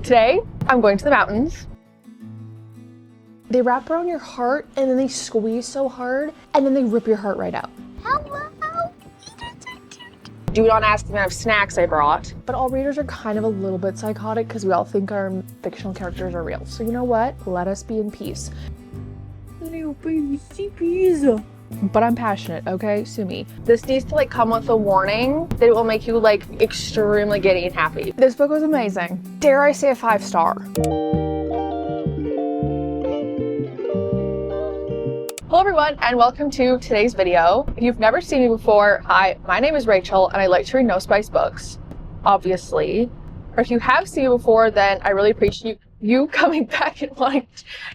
Today, I'm going to the mountains. They wrap around your heart and then they squeeze so hard and then they rip your heart right out. Hello. Do not ask the amount of snacks I brought. But all readers are kind of a little bit psychotic because we all think our fictional characters are real. So you know what? Let us be in peace. Little baby sheepies. But I'm passionate, okay? Sue me. This needs to come with a warning that it will make you extremely giddy and happy. This book was amazing. Dare I say a 5-star. Hello everyone and welcome to today's video. If you've never seen me before, hi, my name is Rachel and I like to read no spice books, obviously. Or if you have seen me before, then I really appreciate you coming back and wanting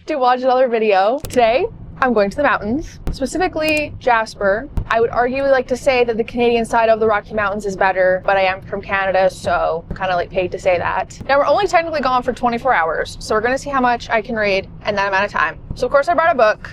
to watch another video. Today, I'm going to the mountains, specifically Jasper. I would arguably like to say that the Canadian side of the Rocky Mountains is better, but I am from Canada, so I'm kind of paid to say that. Now we're only technically gone for 24 hours, so we're gonna see how much I can read in that amount of time. So of course I brought a book.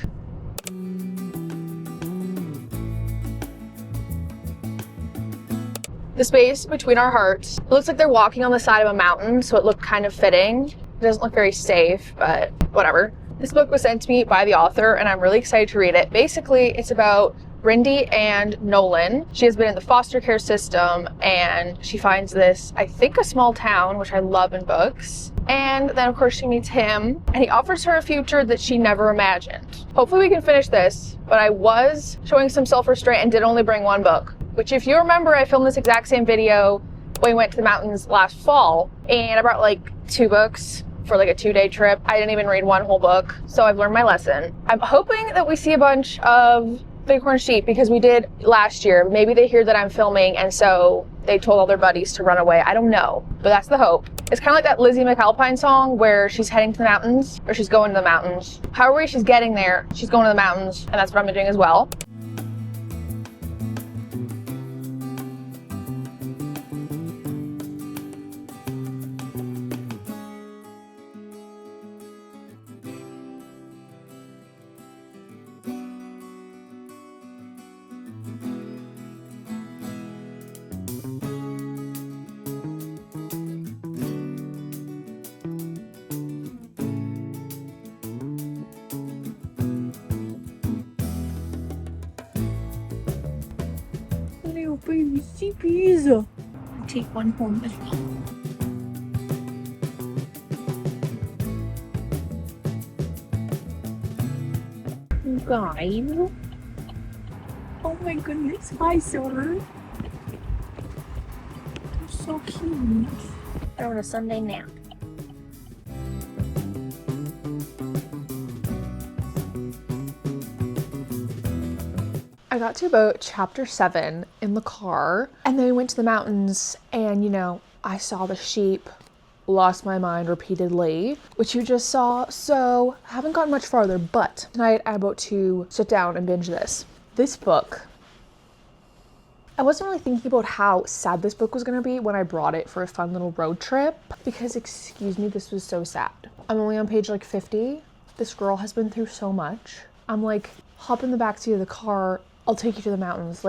The space between our hearts. It looks like they're walking on the side of a mountain, so it looked kind of fitting. It doesn't look very safe, but whatever. This book was sent to me by the author, and I'm really excited to read it. Basically, it's about Rindy and Nolan. She has been in the foster care system, and she finds this, I think, a small town, which I love in books. And then, of course, she meets him, and he offers her a future that she never imagined. Hopefully we can finish this, but I was showing some self-restraint and did only bring one book. Which, if you remember, I filmed this exact same video when we went to the mountains last fall, and I brought 2 books for a 2-day trip. I didn't even read one whole book, so I've learned my lesson. I'm hoping that we see a bunch of bighorn sheep because we did last year. Maybe they hear that I'm filming and so they told all their buddies to run away. I don't know, but that's the hope. It's kind of like that Lizzie McAlpine song where she's heading to the mountains, or she's going to the mountains. However she's getting there, she's going to the mountains, and that's what I'm doing as well. Little baby sheepies. I'll take one home as well. Guys. Oh my goodness, hi sir. You're so cute. They're on a Sunday nap. I got to about chapter 7 in the car, and then we went to the mountains, and I saw the sheep, lost my mind repeatedly, which you just saw, so I haven't gotten much farther, but tonight I'm about to sit down and binge this. This book, I wasn't really thinking about how sad this book was going to be when I brought it for a fun little road trip, because, excuse me, this was so sad. I'm only on page 50. This girl has been through so much. I'm hop in the backseat of the car, I'll take you to the mountains.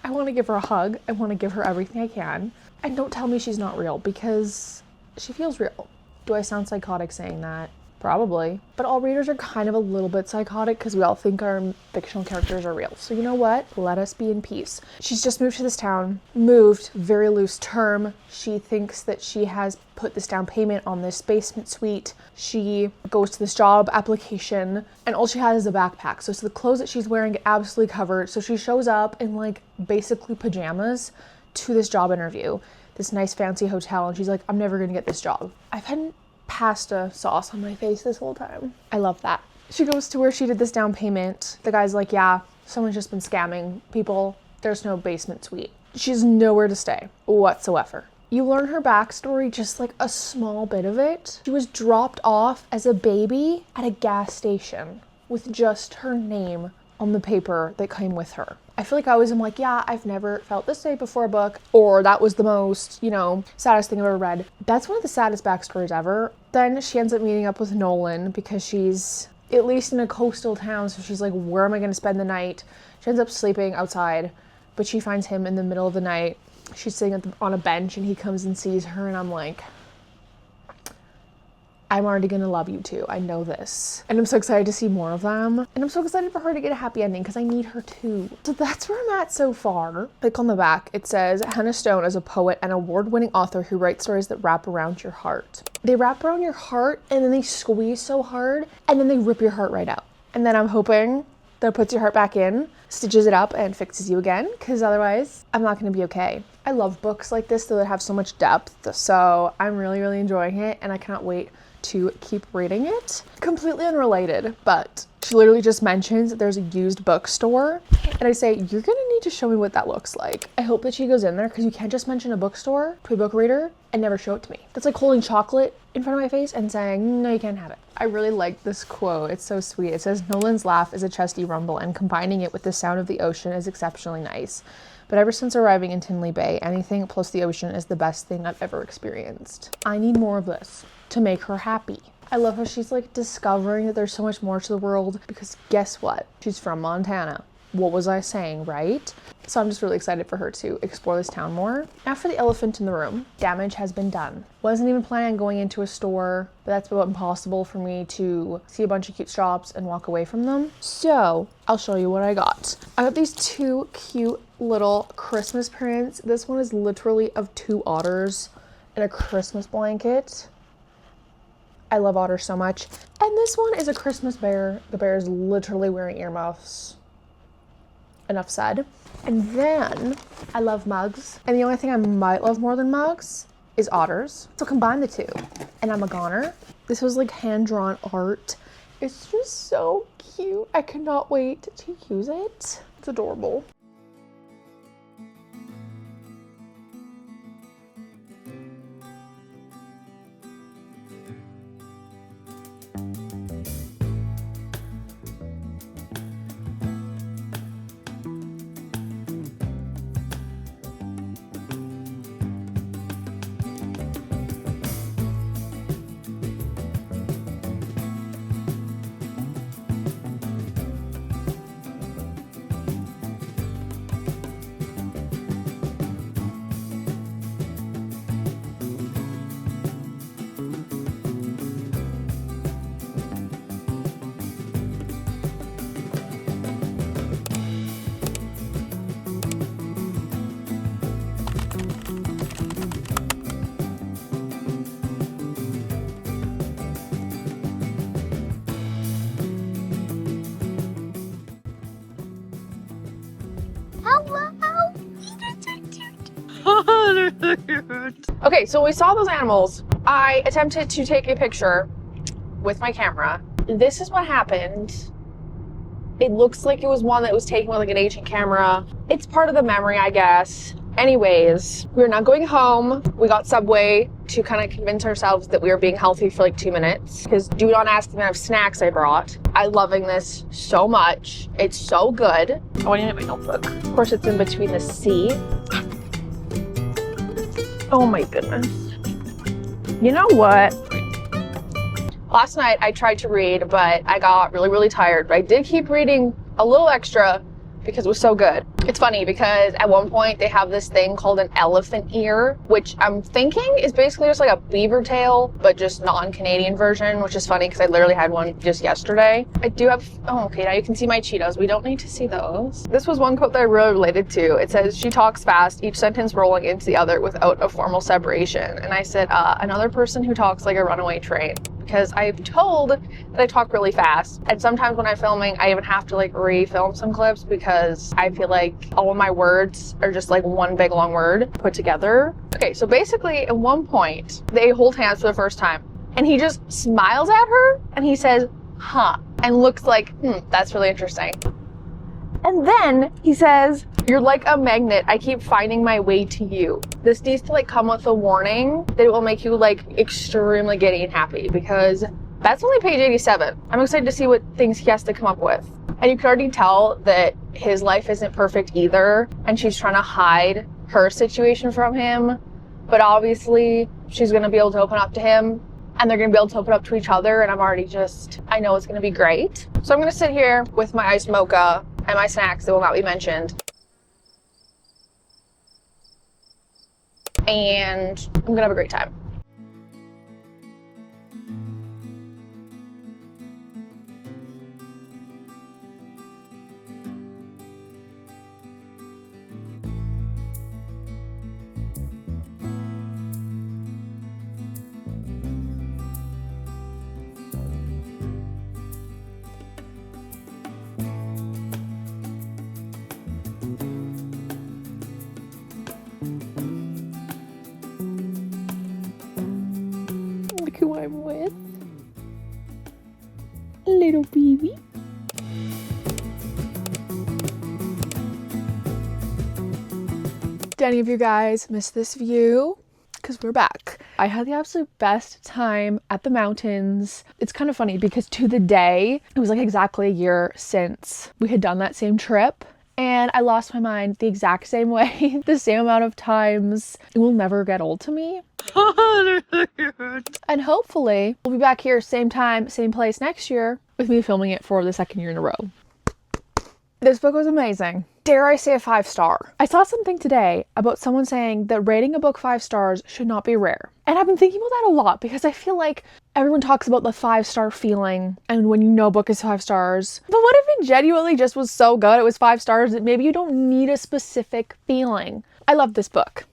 I want to give her a hug. I want to give her everything I can. And don't tell me she's not real, because she feels real. Do I sound psychotic saying that? Probably. But all readers are kind of a little bit psychotic because we all think our fictional characters are real. So you know what? Let us be in peace. She's just moved to this town. Moved, very loose term. She thinks that she has put this down payment on this basement suite. She goes to this job application and all she has is a backpack. So the clothes that she's wearing get absolutely covered. So she shows up in basically pajamas to this job interview, this nice fancy hotel, and she's like, I'm never gonna get this job. I've had pasta sauce on my face this whole time. I love that. She goes to where she did this down payment. The guy's like, yeah, someone's just been scamming people. There's no basement suite. She's nowhere to stay whatsoever. You learn her backstory, just a small bit of it. She was dropped off as a baby at a gas station with just her name on the paper that came with her. I feel I always am yeah, I've never felt this way before a book, or that was the most, saddest thing I've ever read. That's one of the saddest backstories ever. Then she ends up meeting up with Nolan because she's at least in a coastal town, so she's where am I going to spend the night? She ends up sleeping outside, but she finds him in the middle of the night. She's sitting on a bench and he comes and sees her, and I'm I'm already gonna love you too. I know this. And I'm so excited to see more of them. And I'm so excited for her to get a happy ending because I need her too. So that's where I'm at so far. Like on the back, it says, Hannah Stone is a poet and award-winning author who writes stories that wrap around your heart. They wrap around your heart and then they squeeze so hard and then they rip your heart right out. And then I'm hoping that it puts your heart back in, stitches it up, and fixes you again, because otherwise I'm not going to be okay. I love books like this though that have so much depth, so I'm really, really enjoying it, and I cannot wait to keep reading it. Completely unrelated, but she literally just mentions that there's a used bookstore, and I say, you're gonna need to show me what that looks like. I hope that she goes in there, because you can't just mention a bookstore to a book reader and never show it to me. That's like holding chocolate in front of my face and saying, no, you can't have it. I really like this quote. It's so sweet. It says, Nolan's laugh is a chesty rumble, and combining it with the sound of the ocean is exceptionally nice. But ever since arriving in Tinley Bay, anything plus the ocean is the best thing I've ever experienced. I need more of this to make her happy. I love how she's like discovering that there's so much more to the world, because guess what? She's from Montana. What was I saying, right? So I'm just really excited for her to explore this town more. Now for the elephant in the room. Damage has been done. Wasn't even planning on going into a store, but that's about impossible for me to see a bunch of cute shops and walk away from them. So I'll show you what I got. I got these two cute little Christmas prints. This one is literally of two otters in a Christmas blanket. I love otters so much. And this one is a Christmas bear. The bear is literally wearing earmuffs. Enough said. And then I love mugs. And the only thing I might love more than mugs is otters. So combine the two. And I'm a goner. This was like hand-drawn art. It's just so cute. I cannot wait to use it. It's adorable. Okay, so we saw those animals. I attempted to take a picture with my camera. This is what happened. It looks like it was one that was taken with like an ancient camera. It's part of the memory, I guess. Anyways, we're not going home. We got Subway to kind of convince ourselves that we were being healthy for like 2 minutes. Because do not ask the amount of snacks I brought. I'm loving this so much. It's so good. Oh, I need to get my notebook. Of course, it's in between the C. Oh my goodness. You know what? Last night I tried to read, but I got really, really tired. But I did keep reading a little extra because it was so good. It's funny because at one point they have this thing called an elephant ear, which I'm thinking is basically just like a beaver tail, but just non-Canadian version, which is funny because I literally had one just yesterday. I do have, oh, okay, now you can see my Cheetos. We don't need to see those. This was one quote that I really related to. It says, she talks fast, each sentence rolling into the other without a formal separation. And I said, another person who talks like a runaway train. Because I'm told that I talk really fast. And sometimes when I'm filming, I even have to like re-film some clips because I feel like all of my words are just like one big long word put together. Okay, so basically at one point, they hold hands for the first time. And he just smiles at her and he says, huh, and looks like, that's really interesting. And then he says, you're like a magnet. I keep finding my way to you. This needs to like come with a warning that it will make you like extremely giddy and happy because that's only page 87. I'm excited to see what things he has to come up with. And you can already tell that his life isn't perfect either. And she's trying to hide her situation from him. But obviously she's going to be able to open up to him and they're going to be able to open up to each other. And I'm already I know it's going to be great. So I'm going to sit here with my iced mocha and my snacks that will not be mentioned. And I'm gonna have a great time. Look who I'm with. Little baby. Did any of you guys miss this view? Because we're back. I had the absolute best time at the mountains. It's kind of funny because to the day, it was like exactly a year since we had done that same trip. And I lost my mind the exact same way, the same amount of times. It will never get old to me. And hopefully we'll be back here same time, same place next year with me filming it for the second year in a row. This book was amazing. Dare I say a 5-star? I saw something today about someone saying that rating a book 5 stars should not be rare. And I've been thinking about that a lot because I feel like everyone talks about the 5-star feeling and when you know a book is 5 stars. But what if it genuinely just was so good, it was 5 stars, that maybe you don't need a specific feeling? I love this book.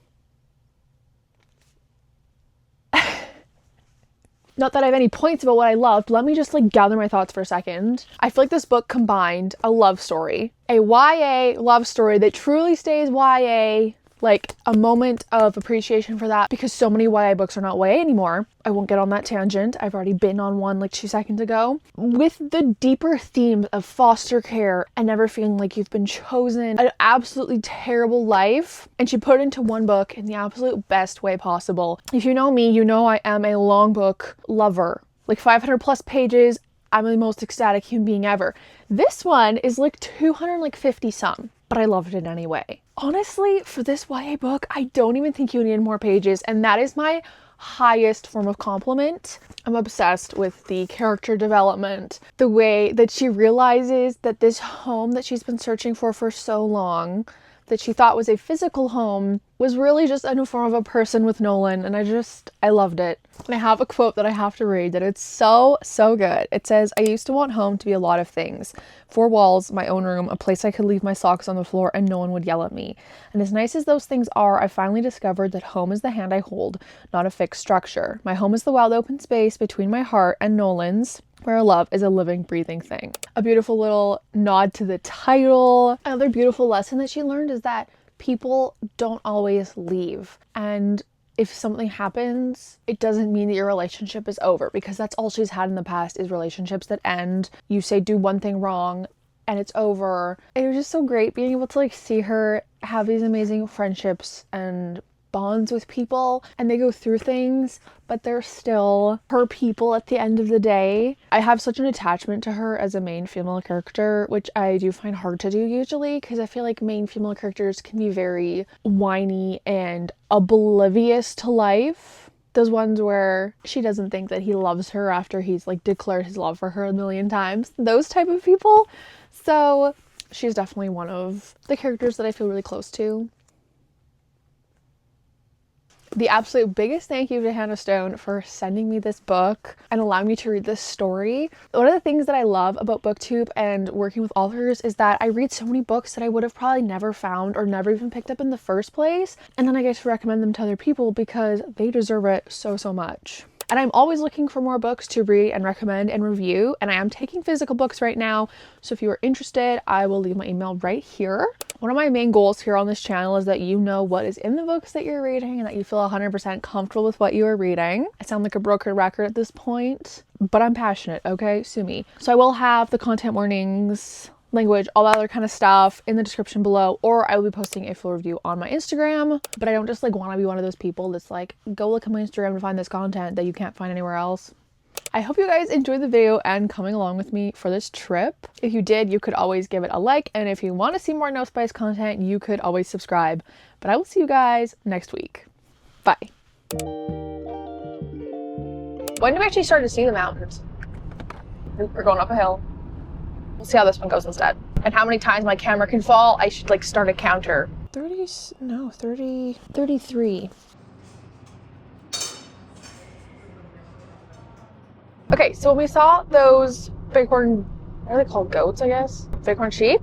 Not that I have any points about what I loved. Let me just gather my thoughts for a second. I feel like this book combined a love story, a YA love story that truly stays YA, like a moment of appreciation for that because so many YA books are not YA anymore. I won't get on that tangent. I've already been on one like 2 seconds ago. With the deeper themes of foster care and never feeling like you've been chosen, an absolutely terrible life. And she put it into one book in the absolute best way possible. If you know me, you know I am a long book lover. Like 500 plus pages, I'm the most ecstatic human being ever. This one is like 250 some, but I loved it anyway. Honestly, for this YA book, I don't even think you need more pages, and that is my highest form of compliment. I'm obsessed with the character development, the way that she realizes that this home that she's been searching for so long, that she thought was a physical home, was really just in the form of a person with Nolan, and I loved it. And I have a quote that I have to read that it's so good. It says, "I used to want home to be a lot of things. 4 walls, my own room, a place I could leave my socks on the floor and no one would yell at me. And as nice as those things are, I finally discovered that home is the hand I hold, not a fixed structure. My home is the wild open space between my heart and Nolan's, where love is a living, breathing thing." A beautiful little nod to the title. Another beautiful lesson that she learned is that people don't always leave. And if something happens, it doesn't mean that your relationship is over, because that's all she's had in the past is relationships that end. You say do one thing wrong and it's over. It was just so great being able to see her have these amazing friendships and bonds with people, and they go through things, but they're still her people at the end of the day. I have such an attachment to her as a main female character, which I do find hard to do usually, because I feel like main female characters can be very whiny and oblivious to life. Those ones where she doesn't think that he loves her after he's declared his love for her a million times. Those type of people. So she's definitely one of the characters that I feel really close to. The absolute biggest thank you to Hannah Stone for sending me this book and allowing me to read this story. One of the things that I love about BookTube and working with authors is that I read so many books that I would have probably never found or never even picked up in the first place. And then I get to recommend them to other people because they deserve it so much. And I'm always looking for more books to read and recommend and review. And I am taking physical books right now. So if you are interested, I will leave my email right here. One of my main goals here on this channel is that you know what is in the books that you're reading and that you feel 100% comfortable with what you are reading. I sound like a broken record at this point, but I'm passionate, okay? Sue me. So I will have the content warnings, language, all that other kind of stuff in the description below, or I will be posting a full review on my Instagram. But I don't just want to be one of those people that's go look at my Instagram to find this content that you can't find anywhere else. I hope you guys enjoyed the video and coming along with me for this trip. If you did, you could always give it a like, and if you want to see more No Spice content, you could always subscribe. But I will see you guys next week. Bye. When do we actually start to see the mountains? We're going up a hill. We'll see how this one goes instead. And how many times my camera can fall. I should start a counter. 33. Okay, so when we saw those bighorn, what are they called? Goats, I guess? Bighorn sheep?